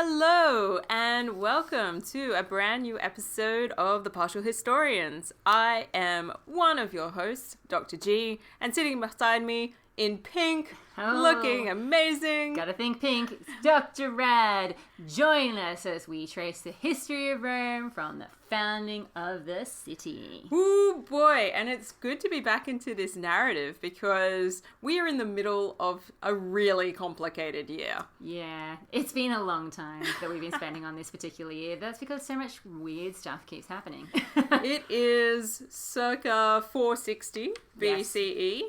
Hello and welcome to a brand new episode of The Partial Historians. I am one of your hosts, Dr. G, and sitting beside me in pink, looking amazing. Gotta think pink. It's Dr. Rad. Join us as we trace the history of Rome from the founding of the city. Ooh boy, and it's good to be back into this narrative because we are in the middle of a really complicated year. Yeah, it's been a long time that we've been spending on this particular year. That's because so much weird stuff keeps happening. It is circa 460 BCE.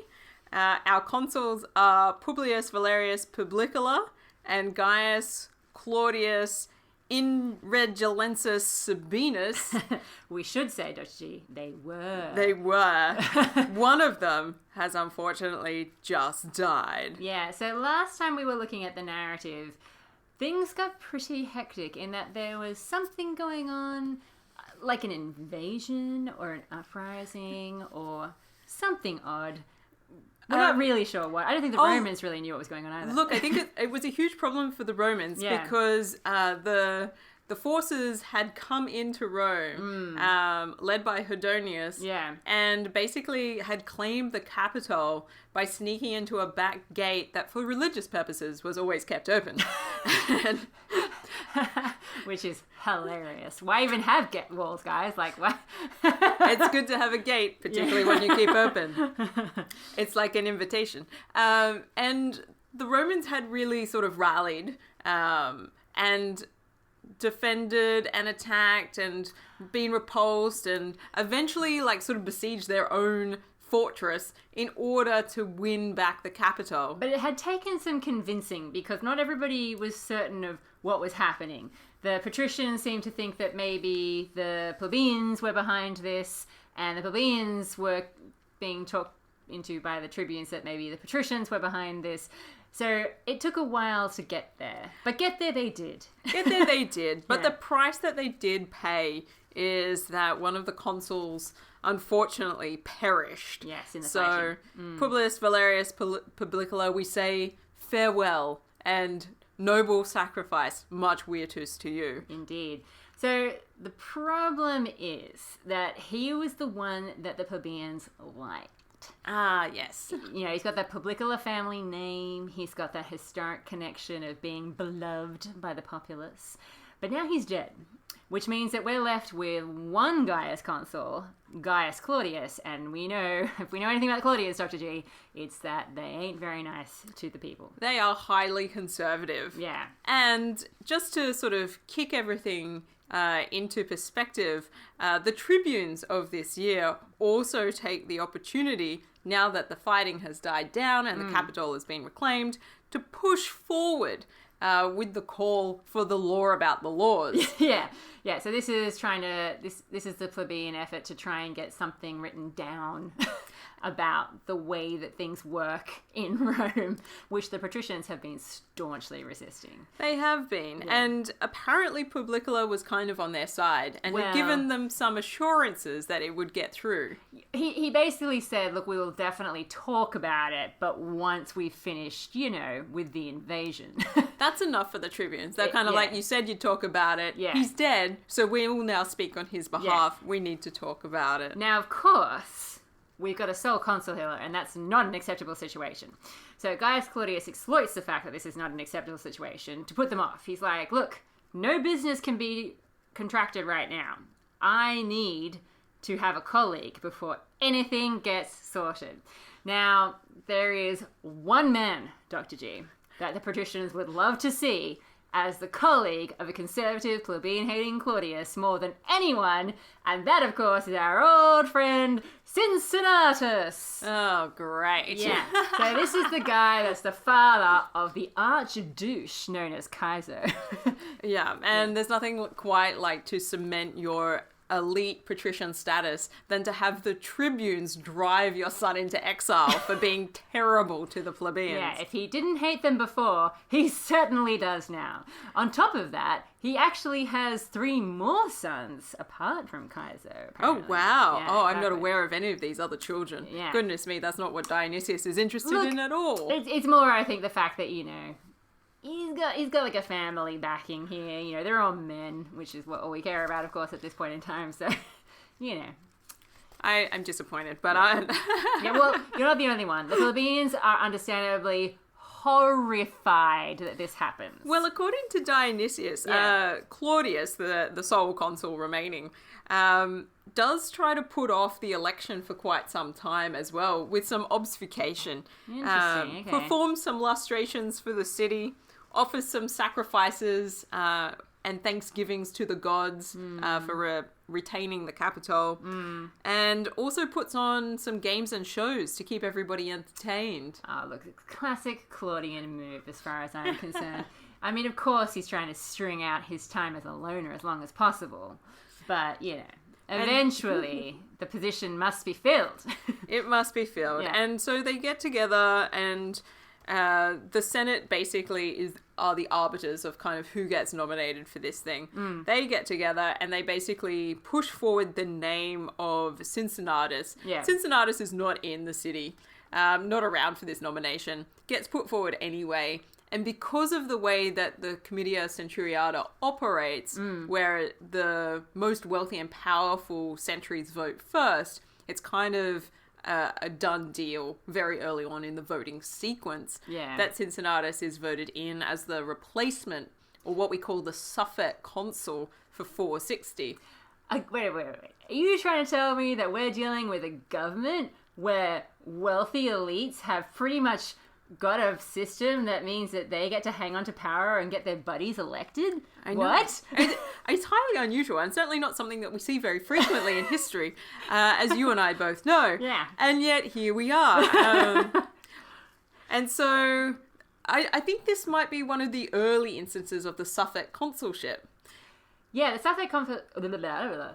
Our consuls are Publius, Valerius Pubicola, and Gaius, Claudius, Inrigillensis, Sabines. We should say, Dr. G, they were. They were. One of them has unfortunately just died. Yeah, so last time we were looking at the narrative, things got pretty hectic in that there was something going on, like an invasion or an uprising or something odd. We're not really sure what. I don't think the Romans really knew what was going on either. Look, I think it was a huge problem for the Romans because the forces had come into Rome, led by Herdonius, and basically had claimed the capital by sneaking into a back gate that, for religious purposes, was always kept open. Which is hilarious. Why even have walls, guys? Like, what? It's good to have a gate, particularly when you keep open. It's like an invitation. And the Romans had really sort of rallied and defended and attacked and been repulsed and eventually like sort of besieged their own fortress in order to win back the capital. But it had taken some convincing because not everybody was certain of what was happening. The patricians seemed to think that maybe the plebeians were behind this, and the plebeians were being talked into by the tribunes that maybe the patricians were behind this. So it took a while to get there. But get there they did. Get there they did. But the price that they did pay is that one of the consuls unfortunately perished. Yes, in the fighting. So Publius Valerius Pubicola, we say farewell and noble sacrifice, much virtus to you. Indeed. So the problem is that he was the one that the plebeians liked. Ah, yes. You know, he's got that Publicola family name. He's got that historic connection of being beloved by the populace. But now he's dead, which means that we're left with one Gaius consul, Gaius Claudius, and we know, if we know anything about Claudius, Dr. G, it's that they ain't very nice to the people. They are highly conservative. Yeah. And just to sort of kick everything into perspective, the tribunes of this year also take the opportunity, now that the fighting has died down and the capital has been reclaimed, to push forward with the call for the law about the laws. Yeah. So this is this is the plebeian effort to try and get something written down about the way that things work in Rome, which the patricians have been staunchly resisting. They have been. Yeah. And apparently Publicola was kind of on their side and had given them some assurances that it would get through. He basically said, look, we will definitely talk about it, but once we've finished, with the invasion. That's enough for the tribunes. They're kind of like, you said you'd talk about it. Yeah. He's dead, so we will now speak on his behalf. Yeah. We need to talk about it. Now, of course, we've got a sole consul here, and that's not an acceptable situation. So Gaius Claudius exploits the fact that this is not an acceptable situation to put them off. He's like, look, no business can be contracted right now. I need to have a colleague before anything gets sorted. Now, there is one man, Dr. G, that the patricians would love to see as the colleague of a conservative, plebeian-hating Claudius more than anyone, and that, of course, is our old friend Cincinnatus. Oh, great. Yeah. So this is the guy that's the father of the archdouche known as Kaiser. Yeah, and there's nothing quite like to cement your elite patrician status than to have the tribunes drive your son into exile for being terrible to the plebeians. Yeah, if he didn't hate them before, he certainly does now. On top of that, he actually has 3 more sons apart from Kaiser. Apparently. Oh, wow. Yeah, I'm not aware of any of these other children. Yeah. Goodness me, that's not what Dionysius is interested in at all. It's more, I think, the fact that, he's got like a family backing here. You know, they're all men, which is what all we care about, of course, at this point in time. So, you know. I'm disappointed, but Yeah, well, you're not the only one. The Plebeians are understandably horrified that this happens. Well, according to Dionysius, Claudius, the sole consul remaining, does try to put off the election for quite some time as well, with some obfuscation. Interesting, okay. Performs some lustrations for the city, offers some sacrifices and thanksgivings to the gods for retaining the capital, and also puts on some games and shows to keep everybody entertained. Oh, look, classic Claudian move as far as I'm concerned. I mean, of course, he's trying to string out his time as a loner as long as possible, but, you know, eventually the position must be filled. It must be filled. Yeah. And so they get together, and the Senate basically are the arbiters of kind of who gets nominated for this thing. They get together and they basically push forward the name of Cincinnatus. Yeah. Cincinnatus is not in the city, not around for this nomination, gets put forward anyway. And because of the way that the Comitia Centuriata operates, where the most wealthy and powerful centuries vote first, it's kind of a done deal very early on in the voting sequence that Cincinnatus is voted in as the replacement, or what we call the Suffect Consul, for 460. Wait. Are you trying to tell me that we're dealing with a government where wealthy elites have pretty much got a system that means that they get to hang on to power and get their buddies elected? I know. What? It's highly unusual, and certainly not something that we see very frequently in history, as you and I both know. Yeah. And yet here we are. And so I think this might be one of the early instances of the Suffect Consulship. Yeah, the Suffect Consul...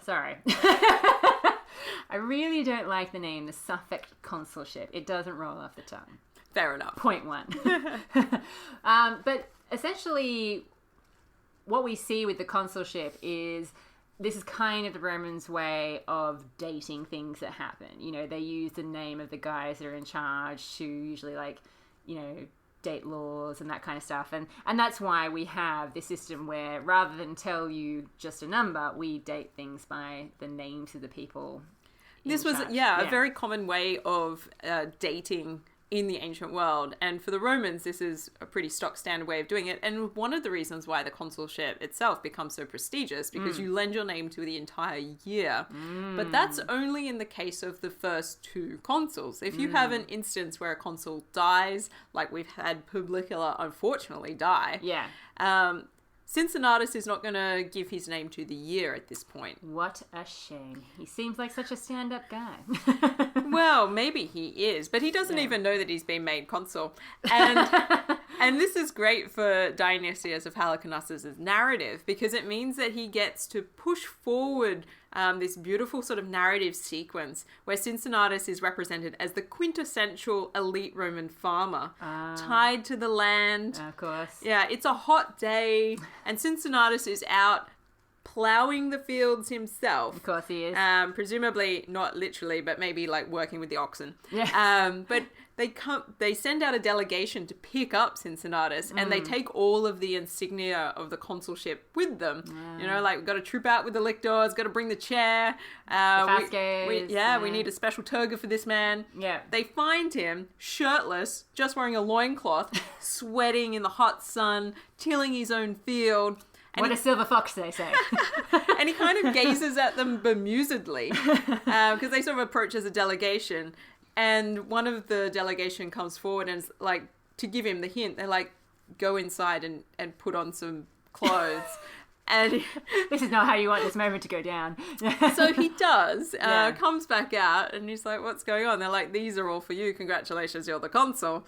Sorry. I really don't like the name, the Suffect Consulship. It doesn't roll off the tongue. Fair enough. Point one. But essentially, what we see with the consulship is this is kind of the Romans' way of dating things that happen. You know, they use the name of the guys that are in charge to usually, like, you know, date laws and that kind of stuff. And that's why we have this system where rather than tell you just a number, we date things by the names of the people in This was, charge. a very common way of dating in the ancient world, and for the Romans this is a pretty stock standard way of doing it, and one of the reasons why the consulship itself becomes so prestigious, because you lend your name to the entire year. But that's only in the case of the first two consuls. If you have an instance where a consul dies, like we've had Publicola unfortunately die, Cincinnatus is not going to give his name to the year at this point. What a shame. He seems like such a stand-up guy. Well, maybe he is, but he doesn't even know that he's been made consul. And this is great for Dionysius of Halicarnassus' narrative, because it means that he gets to push forward this beautiful sort of narrative sequence where Cincinnatus is represented as the quintessential elite Roman farmer, tied to the land. Of course. Yeah, it's a hot day, and Cincinnatus is out ploughing the fields himself. Of course he is. Presumably not literally, but maybe like working with the oxen. Yeah. But they send out a delegation to pick up Cincinnatus, and they take all of the insignia of the consulship with them. You know, like, we've got to troop out with the lictors, got to bring the chair. We need a special toga for this man. Yeah. They find him shirtless, just wearing a loincloth, sweating in the hot sun, tilling his own field. What a silver fox, they say. And he kind of gazes at them bemusedly, because they sort of approach as a delegation. And one of the delegation comes forward and is like, to give him the hint, they're like, go inside and put on some clothes. And this is not how you want this moment to go down. So he does, comes back out, and he's like, what's going on? They're like, these are all for you. Congratulations, you're the consul.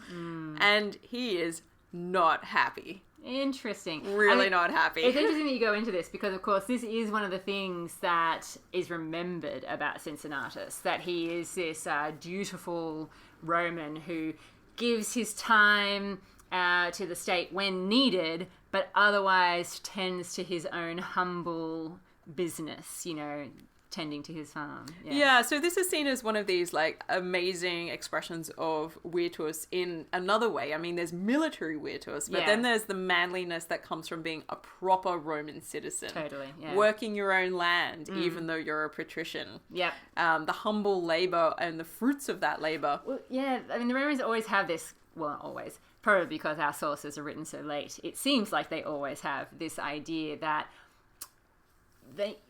And he is not happy. Interesting. Really not happy. It's interesting that you go into this because, of course, this is one of the things that is remembered about Cincinnatus, that he is this dutiful Roman who gives his time to the state when needed, but otherwise tends to his own humble business, you know, tending to his farm. Yeah, so this is seen as one of these like amazing expressions of virtus in another way. I mean, there's military virtus, but then there's the manliness that comes from being a proper Roman citizen. Totally, yeah. Working your own land, even though you're a patrician. Yep. The humble labor and the fruits of that labor. Well, yeah, I mean, the Romans always have this, well, not always, probably because our sources are written so late. It seems like they always have this idea that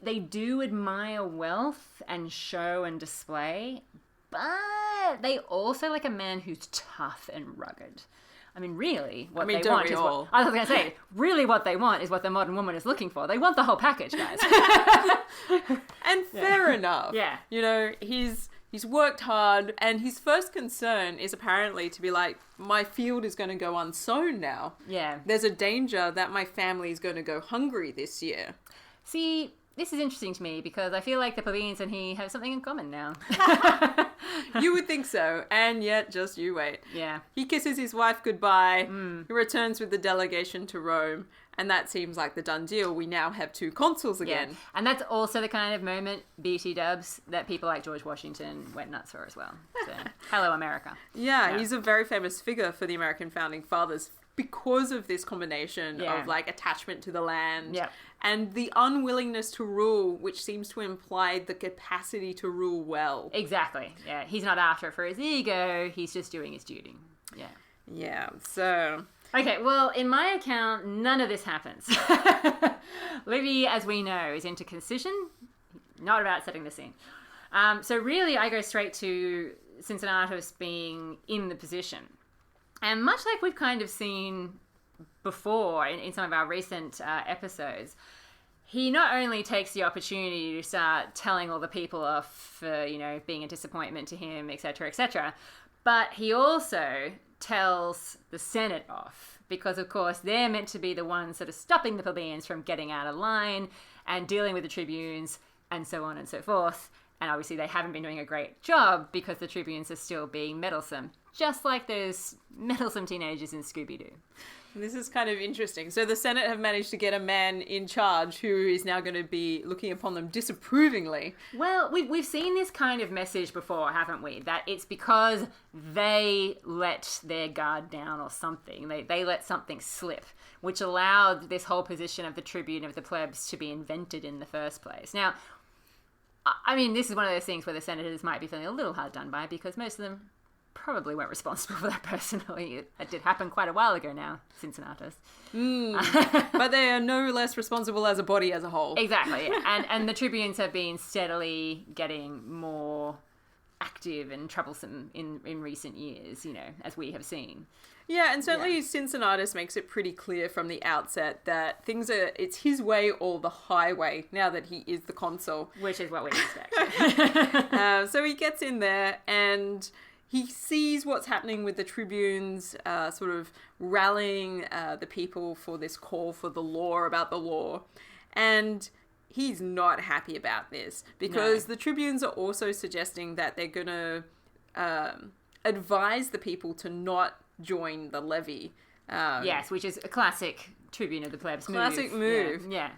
they do admire wealth and show and display, but they also like a man who's tough and rugged. I mean, really, what they want is what... I was going to say, really what they want is what the modern woman is looking for. They want the whole package, guys. And fair enough. Yeah. You know, he's worked hard, and his first concern is apparently to be like, my field is going to go unsown now. Yeah. There's a danger that my family is going to go hungry this year. See, this is interesting to me because I feel like the plebeians and he have something in common now. You would think so, and yet just you wait. Yeah. He kisses his wife goodbye, he returns with the delegation to Rome, and that seems like the done deal. We now have 2 consuls again. Yeah. And that's also the kind of moment, BT dubs, that people like George Washington went nuts for as well. So, hello, America. Yeah, he's a very famous figure for the American founding fathers because of this combination of like attachment to the land and the unwillingness to rule, which seems to imply the capacity to rule well. Exactly. Yeah, he's not after it for his ego. He's just doing his duty. Yeah. Yeah. So. Okay. Well, in my account, none of this happens. Livy, as we know, is into concision. Not about setting the scene. So really, I go straight to Cincinnatus being in the position. And much like we've kind of seen before in some of our recent episodes, he not only takes the opportunity to start telling all the people off for, being a disappointment to him, etc., but he also tells the Senate off because, of course, they're meant to be the ones sort of stopping the plebeians from getting out of line and dealing with the tribunes and so on and so forth. And obviously they haven't been doing a great job because the tribunes are still being meddlesome, just like those meddlesome teenagers in Scooby-Doo. This is kind of interesting. So the Senate have managed to get a man in charge who is now going to be looking upon them disapprovingly. Well, we've seen this kind of message before, haven't we? That it's because they let their guard down or something. They let something slip, which allowed this whole position of the tribune of the plebs to be invented in the first place. Now, I mean, this is one of those things where the senators might be feeling a little hard done by because most of them probably weren't responsible for that personally. It did happen quite a while ago now, Cincinnatus. But they are no less responsible as a body as a whole. Exactly. And the tribunes have been steadily getting more active and troublesome in recent years, as we have seen. Yeah, and certainly Cincinnatus makes it pretty clear from the outset that it's his way or the highway now that he is the consul. Which is what we expect. So he gets in there and he sees what's happening with the tribunes sort of rallying the people for this call for the law about the law. And he's not happy about this because the tribunes are also suggesting that they're going to advise the people to not join the levy. Yes, which is a classic tribune of the plebs classic move. Yeah.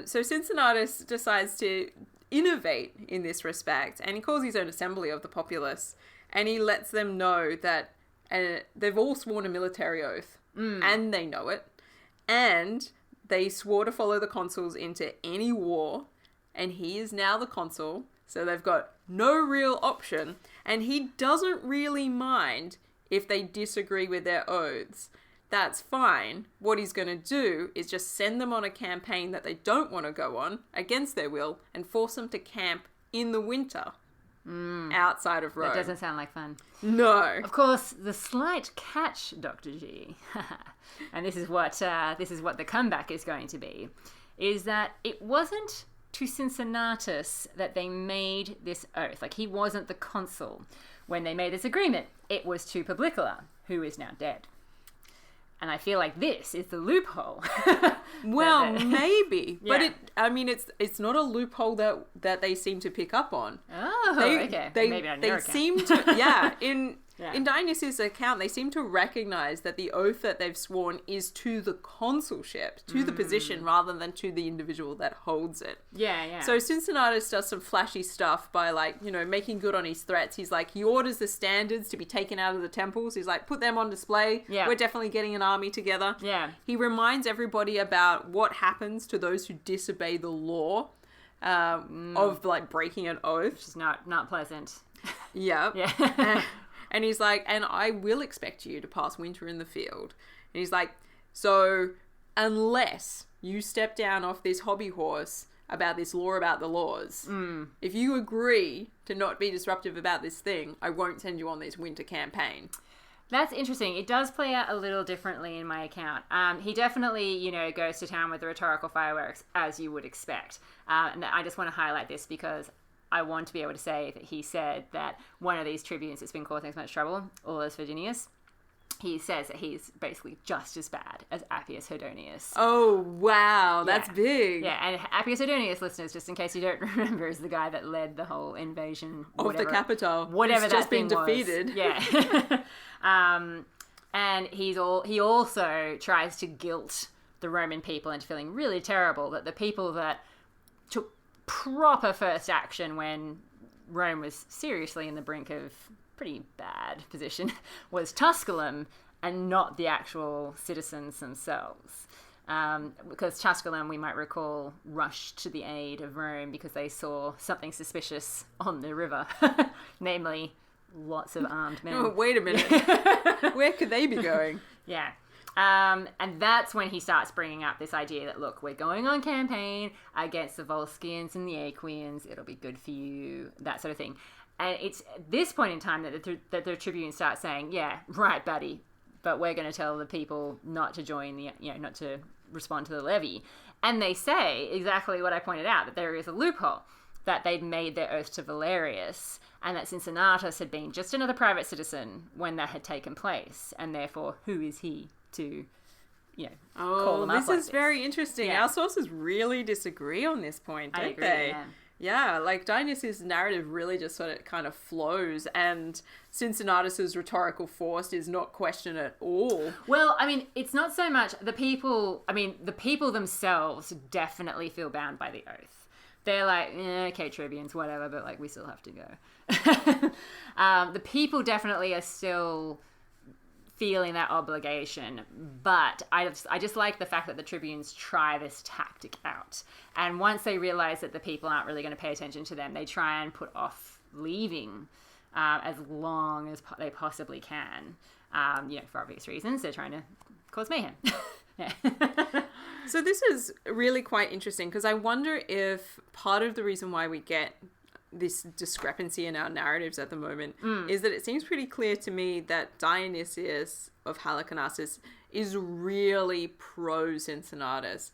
So Cincinnatus decides to innovate in this respect, and he calls his own assembly of the populace, and he lets them know that they've all sworn a military oath, and they know it, and they swore to follow the consuls into any war, and he is now the consul, so they've got no real option, and he doesn't really mind if they disagree with their oaths. That's fine. What he's going to do is just send them on a campaign that they don't want to go on against their will and force them to camp in the winter outside of Rome. That doesn't sound like fun. No. Of course, the slight catch, Dr. G, and this is what the comeback is going to be, is that it wasn't to Cincinnatus that they made this oath. Like, he wasn't the consul when they made this agreement. It was to Publicola, who is now dead. And I feel like this is the loophole. Well, maybe. Yeah. But it's not a loophole that they seem to pick up on. Oh, okay. Maybe on your account. Seem to, In Dionysius' account, they seem to recognize that the oath that they've sworn is to the consulship, to the position, rather than to the individual that holds it. Yeah. So Cincinnatus does some flashy stuff by, like, making good on his threats. He's like, he orders the standards to be taken out of the temples. He's like, put them on display. Yeah. We're definitely getting an army together. Yeah. He reminds everybody about what happens to those who disobey the law of, like, breaking an oath. Which is not pleasant. Yep. Yeah. And he's like, and I will expect you to pass winter in the field. And he's like, so unless you step down off this hobby horse about this law about the laws, if you agree to not be disruptive about this thing, I won't send you on this winter campaign. That's interesting. It does play out a little differently in my account. He definitely, goes to town with the rhetorical fireworks, as you would expect. And I just want to highlight this because I want to be able to say that he said that one of these tribunes that's been causing so much trouble, Aulus Verginius, he says that he's basically just as bad as Appius Herdonius. Oh, wow. That's big. Yeah, and Appius Herdonius, listeners, just in case you don't remember, is the guy that led the whole invasion. Of the capital. Whatever it's that just thing been was. defeated. Yeah. And he also tries to guilt the Roman people into feeling really terrible that the people that took proper first action when Rome was seriously in the brink of pretty bad position was Tusculum and not the actual citizens themselves. Because Tusculum, we might recall, rushed to the aid of Rome because they saw something suspicious on the river, namely lots of armed men. Oh, wait a minute. Where could they be going? Yeah. And that's when he starts bringing up this idea that, look, we're going on campaign against the Volscians and the Aequians. It'll be good for you, that sort of thing. And it's at this point in time that the Tribune starts saying, yeah, right, buddy, but we're going to tell the people not to join not to respond to the levy. And they say exactly what I pointed out, that there is a loophole, that they'd made their oath to Valerius, and that Cincinnatus had been just another private citizen when that had taken place, and therefore, who is he to, call them up this like is very interesting. Yeah. Our sources really disagree on this point, don't I agree, they? yeah. Yeah, like Dionysius' narrative really just sort of kind of flows, and Cincinnatus's rhetorical force is not questioned at all. Well, I mean, it's not so much the people. I mean, the people themselves definitely feel bound by the oath. They're like, okay, tribunes, whatever, but like we still have to go. The people definitely are still feeling that obligation, but I just like the fact that the tribunes try this tactic out, and once they realize that the people aren't really going to pay attention to them, they try and put off leaving as long as they possibly can. For obvious reasons, they're trying to cause mayhem. Yeah. So this is really quite interesting, because I wonder if part of the reason why we get this discrepancy in our narratives at the moment is that it seems pretty clear to me that Dionysius of Halicarnassus is really pro Cincinnatus.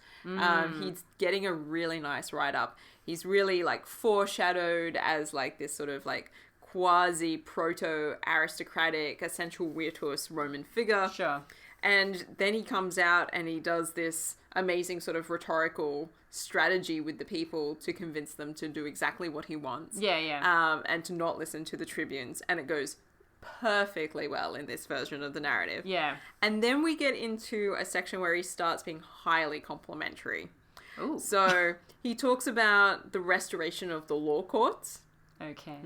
He's getting a really nice write-up. He's really like foreshadowed as like this sort of like quasi proto-aristocratic essential virtuous Roman figure. Sure. And then he comes out and he does this amazing sort of rhetorical strategy with the people to convince them to do exactly what he wants. Yeah. And to not listen to the tribunes. And it goes perfectly well in this version of the narrative. Yeah. And then we get into a section where he starts being highly complimentary. Ooh. So he talks about the restoration of the law courts. Okay.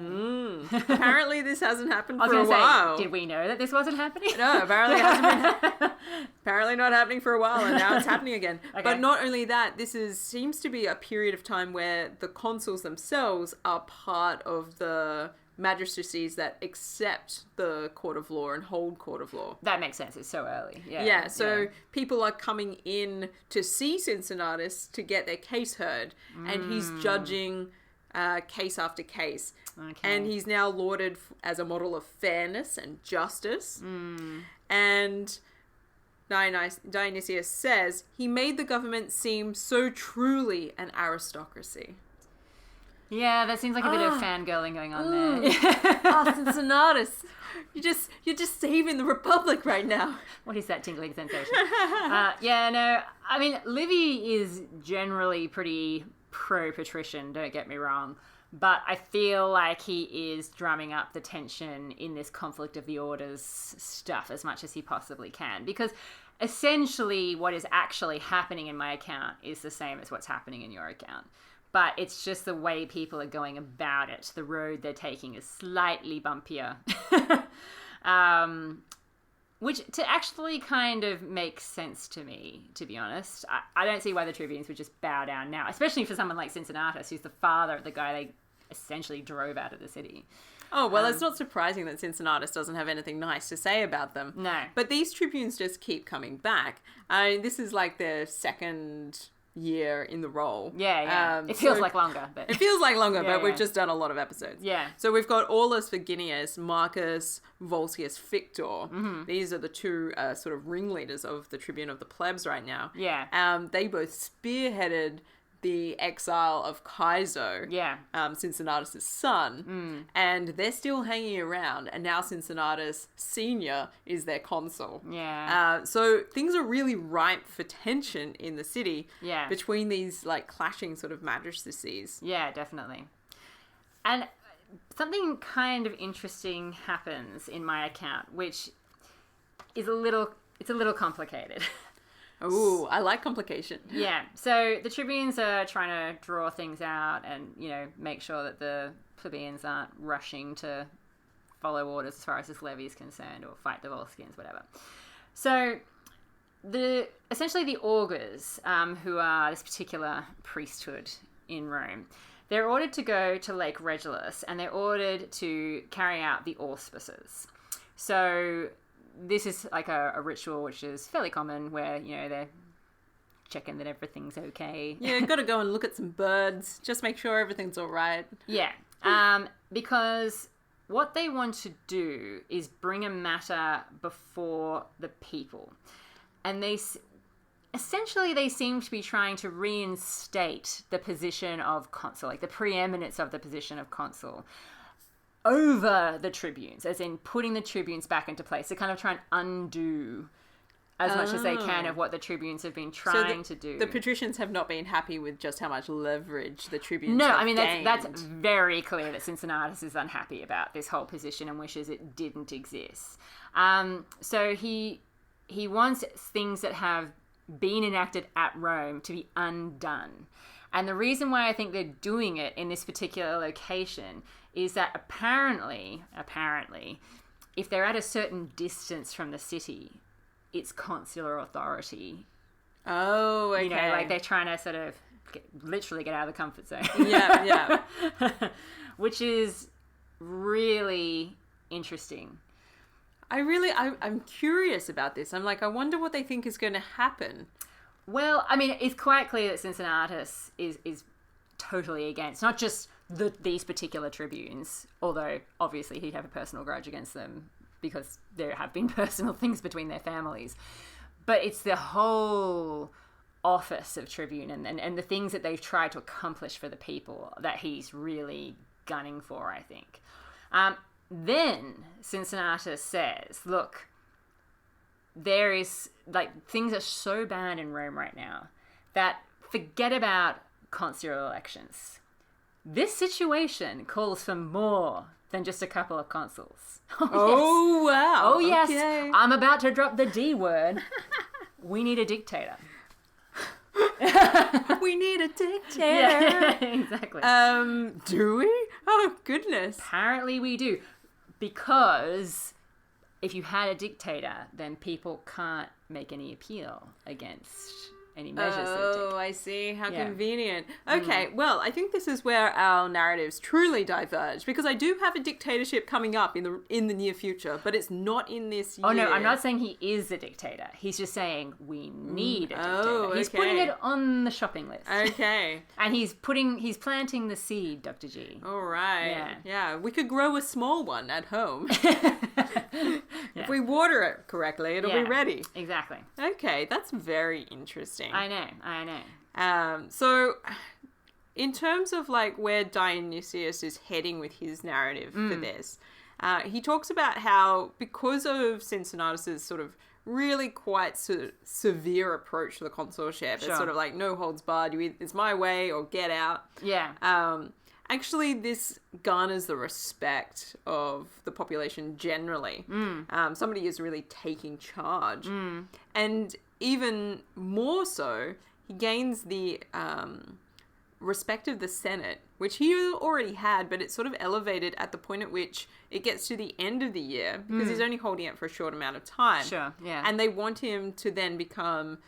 Apparently this hasn't happened for a I was while. Say, did we know that this wasn't happening? No, apparently it hasn't been. Apparently not happening for a while, and now it's happening again. Okay. But not only that, this seems to be a period of time where the consuls themselves are part of the magistracies that accept the court of law and hold court of law. That makes sense. It's so early. Yeah. Yeah, so people are coming in to see Cincinnatus to get their case heard, and he's judging case after case. Okay. And he's now lauded as a model of fairness and justice. And Dionysius says he made the government seem so truly an aristocracy. Yeah, that seems like a bit of fangirling going on there. Cincinnatus, you're just saving the Republic right now. What is that tingling sensation? I mean, Livy is generally pretty pro-patrician, don't get me wrong. But I feel like he is drumming up the tension in this conflict of the orders stuff as much as he possibly can. Because essentially what is actually happening in my account is the same as what's happening in your account. But it's just the way people are going about it. The road they're taking is slightly bumpier. Which to actually kind of makes sense to me, to be honest. I don't see why the tribunes would just bow down now, especially for someone like Cincinnatus, who's the father of the guy they essentially drove out of the city. Oh, well, it's not surprising that Cincinnatus doesn't have anything nice to say about them. No. But these tribunes just keep coming back. I mean, this is like their second year in the role. Yeah. It feels like longer. But... It feels like longer, but we've just done a lot of episodes. Yeah. So we've got Aulus, Verginius, Marcus, Volscius, Fictor. Mm-hmm. These are the two sort of ringleaders of the Tribune of the Plebs right now. Yeah. They both spearheaded the exile of Caeso, Cincinnatus' son, and they're still hanging around, and now Cincinnatus Senior is their consul. Yeah. So things are really ripe for tension in the city between these like clashing sort of magistracies. Yeah, definitely. And something kind of interesting happens in my account, which is a little complicated. Ooh, I like complication. Yeah. So the tribunes are trying to draw things out and, make sure that the plebeians aren't rushing to follow orders as far as this levy is concerned or fight the Volscians, whatever. So essentially the augurs, who are this particular priesthood in Rome, they're ordered to go to Lake Regillus and they're ordered to carry out the auspices. So this is like a ritual which is fairly common where, they're checking that everything's okay. Yeah, got to go and look at some birds. Just make sure everything's all right. Yeah. Because what they want to do is bring a matter before the people. And they seem to be trying to reinstate the position of consul, like the preeminence of the position of consul, over the tribunes, as in putting the tribunes back into place. To kind of try and undo as much as they can of what the tribunes have been trying to do. The patricians have not been happy with just how much leverage the tribunes have gained. I mean, that's very clear that Cincinnatus is unhappy about this whole position and wishes it didn't exist. So he wants things that have been enacted at Rome to be undone. And the reason why I think they're doing it in this particular location is that apparently, if they're at a certain distance from the city, it's consular authority. Oh, okay. Like they're trying to sort of literally get out of the comfort zone. Yeah. Which is really interesting. I'm curious about this. I'm like, I wonder what they think is going to happen. Well, I mean, it's quite clear that Cincinnatus is totally against, not just these particular tribunes, although obviously he'd have a personal grudge against them because there have been personal things between their families. But it's the whole office of tribune and the things that they've tried to accomplish for the people that he's really gunning for, I think. Then Cincinnatus says, look, there is, things are so bad in Rome right now that forget about consular elections. This situation calls for more than just a couple of consuls. Oh, yes. Wow. Oh, yes. Okay. I'm about to drop the D word. We need a dictator. We need a dictator. Yeah, exactly. Do we? Oh, goodness. Apparently we do. Because if you had a dictator, then people can't make any appeal against any measures. Oh, I see. How convenient. Okay, well, I think this is where our narratives truly diverge, because I do have a dictatorship coming up in the near future, but it's not in this year. Oh, no, I'm not saying he is the dictator. He's just saying we need a dictator. Oh, He's putting it on the shopping list. Okay. And he's planting the seed, Dr. G. All right. Yeah, we could grow a small one at home. If we water it correctly, it'll be ready. Exactly. Okay, that's very interesting. I know. So, in terms of where Dionysius is heading with his narrative for this, he talks about how because of Cincinnatus's sort of really quite severe approach to the consulship, it's sort of like no holds barred. It's my way or get out. Yeah. actually this garners the respect of the population generally. Somebody is really taking charge. And even more so, he gains the respect of the Senate, which he already had, but it's sort of elevated at the point at which it gets to the end of the year, because he's only holding it for a short amount of time. Sure, yeah. And they want him to then become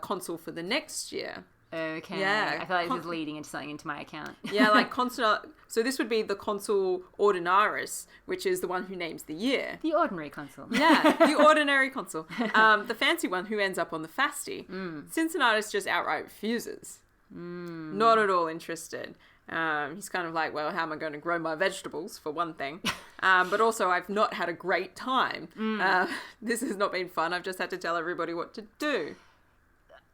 consul for the next year. Okay. Yeah. I feel like this is leading into something into my account. Yeah, like consul. So this would be the consul ordinaris, which is the one who names the year. The ordinary consul. Yeah, the ordinary consul. The fancy one who ends up on the fasti. Cincinnatus just outright refuses. Not at all interested. He's kind of like, well, how am I going to grow my vegetables, for one thing? But also, I've not had a great time. This has not been fun. I've just had to tell everybody what to do.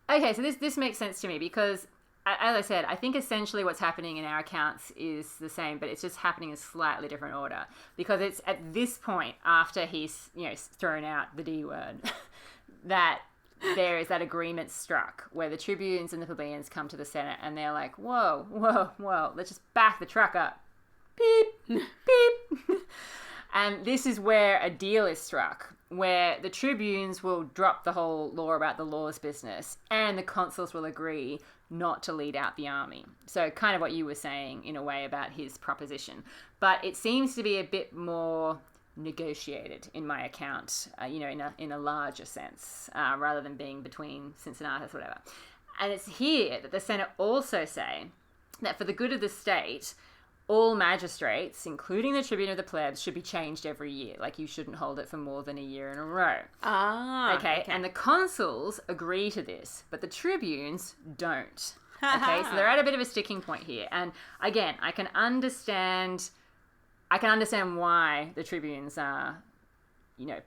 Okay, so this makes sense to me because, as I said, I think essentially what's happening in our accounts is the same, but it's just happening in slightly different order. Because it's at this point, after he's thrown out the D word, that there is that agreement struck where the tribunes and the plebeians come to the Senate and they're like, whoa, let's just back the truck up. Beep, beep. And this is where a deal is struck, where the tribunes will drop the whole law about the laws business and the consuls will agree not to lead out the army. So kind of what you were saying in a way about his proposition. But it seems to be a bit more negotiated in my account, in a larger sense, rather than being between Cincinnatus or whatever. And it's here that the Senate also say that for the good of the state, all magistrates, including the tribune of the plebs, should be changed every year. Like, you shouldn't hold it for more than a year in a row. Okay. And the consuls agree to this, but the tribunes don't. Okay, so they're at a bit of a sticking point here. And again, I can understand why the tribunes are,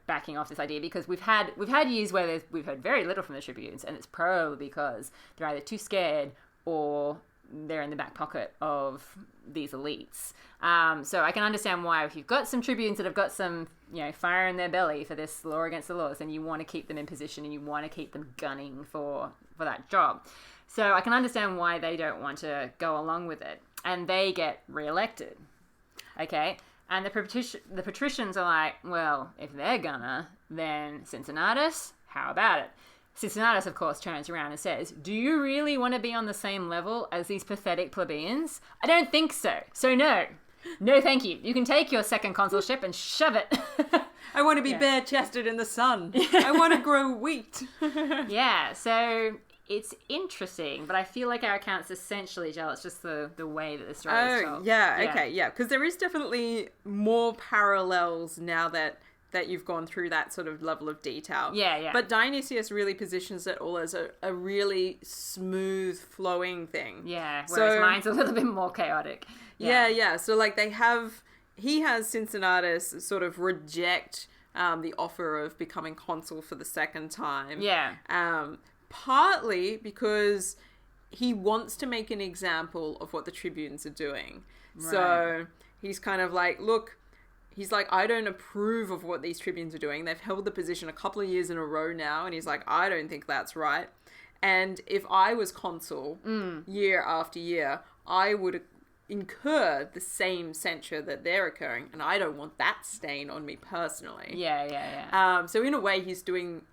backing off this idea, because we've had years where we've heard very little from the tribunes, and it's probably because they're either too scared or they're in the back pocket of these elites. So I can understand why, if you've got some tribunes that have got some, fire in their belly for this law against the laws, and you want to keep them in position and you want to keep them gunning for that job. So I can understand why they don't want to go along with it, and they get re-elected. Okay, and the patricians are like, well, if they're gonna, then Cincinnatus, how about it? Cincinnatus, of course, turns around and says, do you really want to be on the same level as these pathetic plebeians? I don't think so. So no, thank you. You can take your second consulship and shove it. I want to be bare-chested in the sun. I want to grow wheat. Yeah, so it's interesting, but I feel like our account's essentially jealous, just the way that the story is told. Okay, because there is definitely more parallels now that you've gone through that sort of level of detail. Yeah. But Dionysius really positions it all as a really smooth, flowing thing. Yeah, whereas mine's a little bit more chaotic. Yeah. So, like, he has Cincinnatus sort of reject the offer of becoming consul for the second time. Yeah. Partly because he wants to make an example of what the tribunes are doing. Right. So he's kind of like, look, he's like, I don't approve of what these tribunes are doing. They've held the position a couple of years in a row now. And he's like, I don't think that's right. And if I was consul year after year, I would incur the same censure that they're incurring. And I don't want that stain on me personally. Yeah. So in a way, he's doing...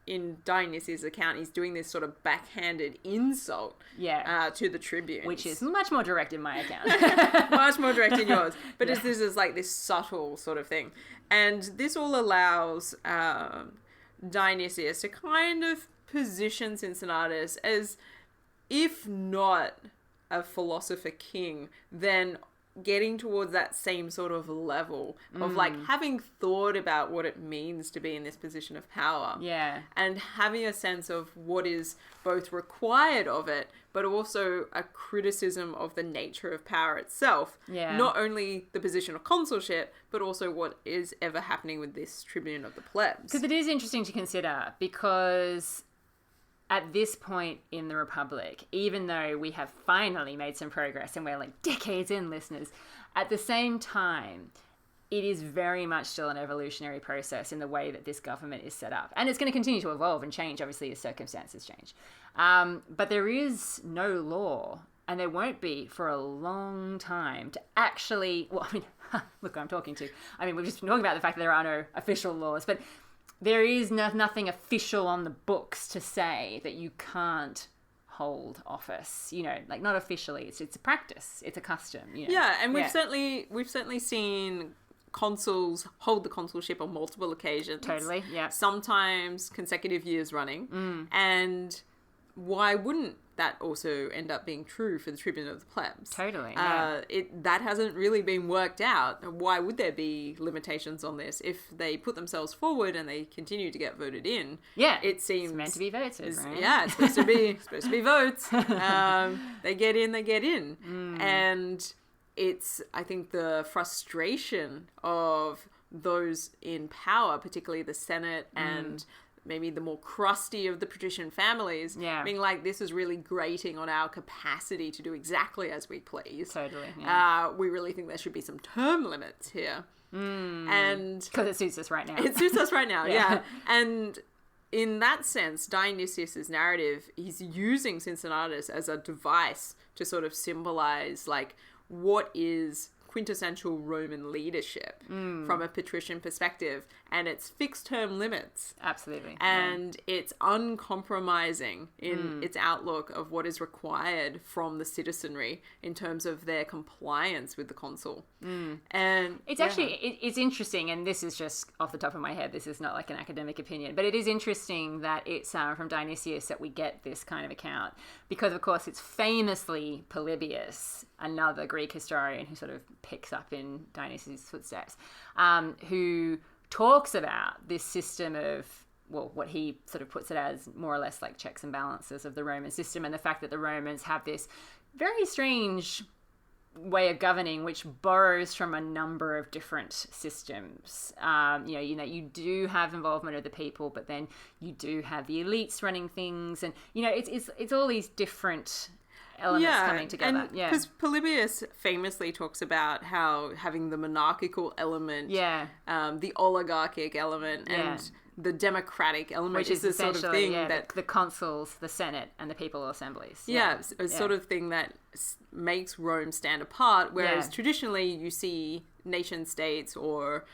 in Dionysius' account, he's doing this sort of backhanded insult to the tribunes. Which is much more direct in my account. Much more direct in yours. But this is like this subtle sort of thing. And this all allows Dionysius to kind of position Cincinnatus as, if not a philosopher king, then getting towards that same sort of level of like having thought about what it means to be in this position of power. Yeah. And having a sense of what is both required of it, but also a criticism of the nature of power itself. Yeah. Not only the position of consulship, but also what is ever happening with this tribune of the plebs. Because it is interesting to consider, because at this point in the Republic, even though we have finally made some progress and we're like decades in, listeners, at the same time, it is very much still an evolutionary process in the way that this government is set up. And it's going to continue to evolve and change, obviously, as circumstances change. But there is no law and there won't be for a long time to actually, well, I mean, look who I'm talking to. I mean, we've just been talking about the fact that there are no official laws, but there is nothing official on the books to say that you can't hold office, like not officially. It's a practice. It's a custom. Yeah, and we've certainly seen consuls hold the consulship on multiple occasions. Totally, yeah. Sometimes consecutive years running. And why wouldn't that also end up being true for the Tribune of the Plebs? Totally, yeah. That hasn't really been worked out. Why would there be limitations on this? If they put themselves forward and they continue to get voted in, it seems... It's meant to be voted, right? Yeah, it's supposed to be votes. They get in. And it's, I think, the frustration of those in power, particularly the Senate and maybe the more crusty of the patrician families, being like, this is really grating on our capacity to do exactly as we please. Totally, yeah. We really think there should be some term limits here. And because it suits us right now. It suits us right now, yeah. And in that sense, Dionysius's narrative, he's using Cincinnatus as a device to sort of symbolize, like, what is quintessential Roman leadership from a patrician perspective, and it's fixed term limits. Absolutely. And it's uncompromising in its outlook of what is required from the citizenry in terms of their compliance with the consul. And it's actually, it's interesting, and this is just off the top of my head, this is not like an academic opinion, but it is interesting that it's from Dionysius that we get this kind of account, because of course it's famously Publius, another Greek historian who sort of picks up in Dionysius' footsteps, who talks about this system of, well, what he sort of puts it as more or less like checks and balances of the Roman system, and the fact that the Romans have this very strange way of governing which borrows from a number of different systems. You do have involvement of the people, but then you do have the elites running things, and it's all these different elements coming together. Because Polybius famously talks about how having the monarchical element, the oligarchic element, and the democratic element, which is the sort of thing that the consuls, the Senate, and the papal assemblies. A sort of thing that makes Rome stand apart. Whereas traditionally, you see nation states or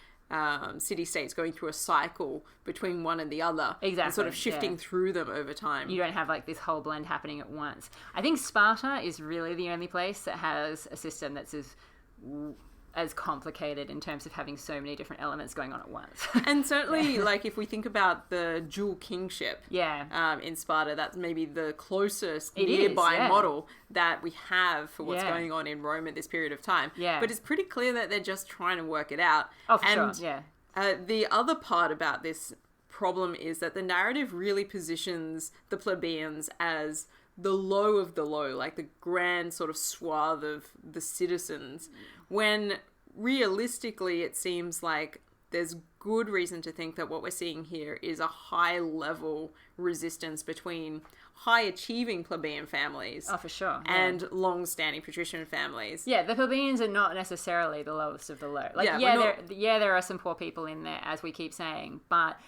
city-states going through a cycle between one and the other. Exactly. And sort of shifting through them over time. You don't have like this whole blend happening at once. I think Sparta is really the only place that has a system that's as complicated in terms of having so many different elements going on at once. And certainly, like, if we think about the dual kingship in Sparta, that's maybe the closest nearby model that we have for what's going on in Rome at this period of time. Yeah. But it's pretty clear that they're just trying to work it out. Oh, for sure, the other part about this problem is that the narrative really positions the plebeians as the low of the low, like the grand sort of swath of the citizens, when realistically it seems like there's good reason to think that what we're seeing here is a high level resistance between high achieving plebeian families and long standing patrician families. The plebeians are not necessarily the lowest of the low. Like there are some poor people in there, as we keep saying, but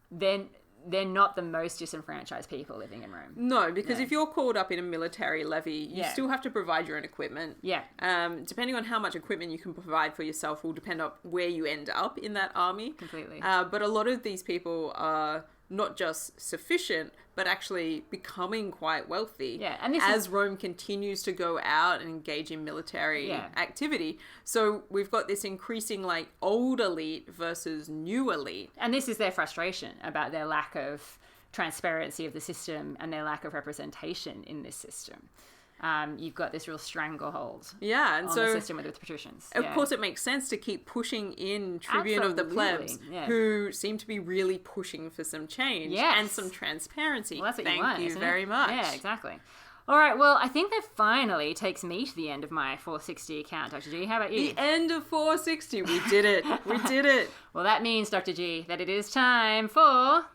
then they're not the most disenfranchised people living in Rome. No, because if you're called up in a military levy, you still have to provide your own equipment. Depending on how much equipment you can provide for yourself will depend on where you end up in that army. Completely. But a lot of these people are not just sufficient, but actually becoming quite wealthy as Rome continues to go out and engage in military activity. So we've got this increasing like old elite versus new elite. And this is their frustration about their lack of transparency of the system and their lack of representation in this system. You've got this real stranglehold on the system with the patricians. Of course, it makes sense to keep pushing in Tribune of the Plebs, who seem to be really pushing for some change and some transparency. Well, that's what Thank you very much. Yeah, exactly. All right, well, I think that finally takes me to the end of my 460 account, Dr. G. How about you? The end of 460. We did it. We did it. Well, that means, Dr. G, that it is time for...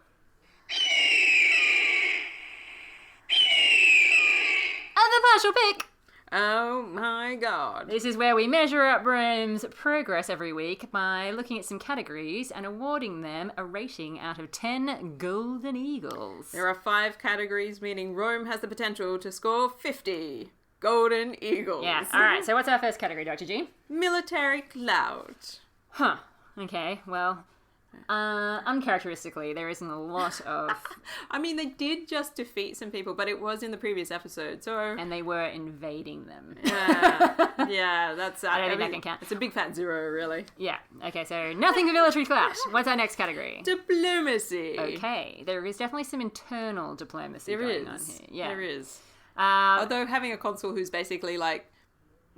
partial pick. Oh my god. This is where we measure up Rome's progress every week by looking at some categories and awarding them a rating out of 10 golden eagles. There are 5 categories, meaning Rome has the potential to score 50. golden eagles. Yeah. All right. So what's our first category, Dr. G? Military clout. Huh. Okay. Well, uncharacteristically, there isn't a lot of... I mean, they did just defeat some people, but it was in the previous episode, so... And they were invading them. Yeah, that's... I don't think that can count. It's a big fat zero, really. Yeah. Okay, so nothing of military clout. What's our next category? Diplomacy. Okay. There is definitely some internal diplomacy going on here. Yeah. There is. Although having a consul who's basically like,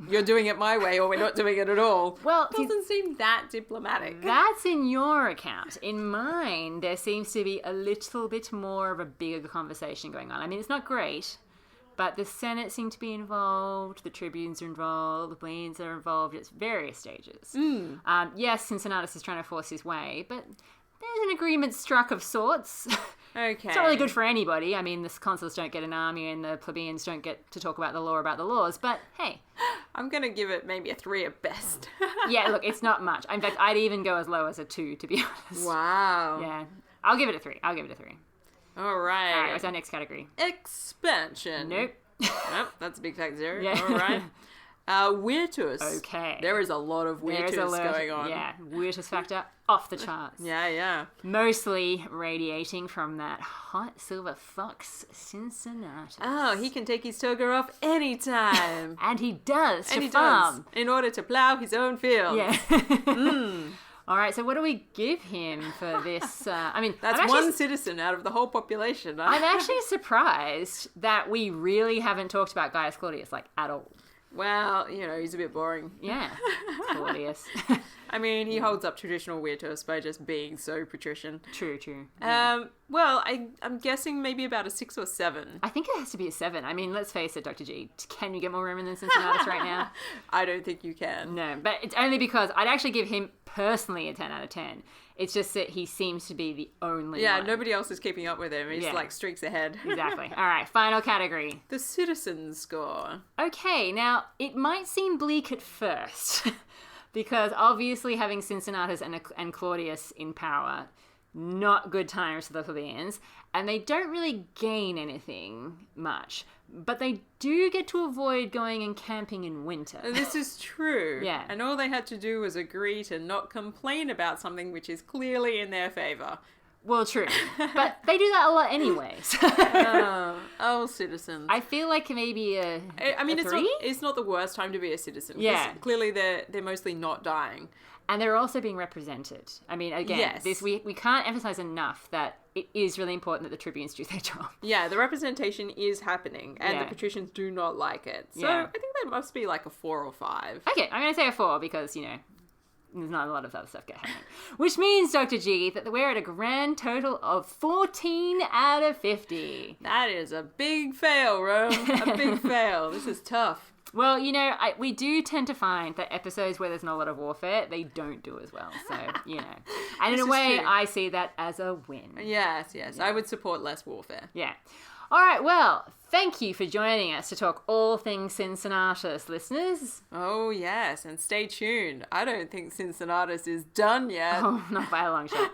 you're doing it my way or we're not doing it at all, well, doesn't seem that diplomatic. That's in your account. In mine, there seems to be a little bit more of a bigger conversation going on. I mean, it's not great, but the Senate seem to be involved, the tribunes are involved, the plebeians are involved at various stages. Yes, Cincinnatus is trying to force his way, but there's an agreement struck of sorts. Okay. It's not really good for anybody. I mean, the consuls don't get an army and the plebeians don't get to talk about the law about the laws, but hey. I'm going to give it maybe a 3 at best. Yeah, look, it's not much. In fact, I'd even go as low as a 2, to be honest. Wow. Yeah. I'll give it a 3. All right. All right, what's our next category? Expansion. Nope. Nope, that's a big fat 0. Yeah. All right. Virtus. Okay. There is a lot of Virtus going on. Yeah, Virtus factor off the charts. Yeah. Mostly radiating from that hot silver fox Cincinnatus. Oh, he can take his toga off anytime. And he does And to he farm. does, in order to plough his own field. Yeah. All right, so what do we give him for this? I mean, that's one citizen out of the whole population. Huh? I'm actually surprised that we really haven't talked about Gaius Claudius, like, at all. Well, he's a bit boring. Yeah, Claudius. I mean, he holds up traditional Virtus by just being so patrician. True. Yeah. Well, I'm guessing maybe about a 6 or 7. I think it has to be a 7. I mean, let's face it, Dr. G. Can you get more Roman than Cincinnatus right now? I don't think you can. No, but it's only because I'd actually give him personally a 10 out of 10. It's just that he seems to be the only one. Nobody else is keeping up with him. He's like streaks ahead. Exactly. All right, final category. The citizen score. Okay, now it might seem bleak at first because obviously having Cincinnatus and Claudius in power, not good times for the plebeians, and they don't really gain anything much, but they do get to avoid going and camping in winter. This is true. Yeah. And all they had to do was agree to not complain about something which is clearly in their favour. Well, true. But they do that a lot anyway. Citizens. I feel like maybe a three? It's not the worst time to be a citizen. Yeah. Clearly they're mostly not dying. And they're also being represented. I mean, again, yes. we can't emphasize enough that it is really important that the tribunes do their job. Yeah, the representation is happening, and the patricians do not like it. So I think that must be like a 4 or 5. Okay, I'm going to say a 4 because, there's not a lot of other stuff happening. Which means, Dr. G, that we're at a grand total of 14 out of 50. That is a big fail, Rome. A big fail. This is tough. Well, we do tend to find that episodes where there's not a lot of warfare, they don't do as well. So, And in a way, true. I see that as a win. Yes. Yeah. I would support less warfare. Yeah. All right, well, thank you for joining us to talk all things Cincinnatus, listeners. Oh, yes, and stay tuned. I don't think Cincinnatus is done yet. Oh, not by a long shot.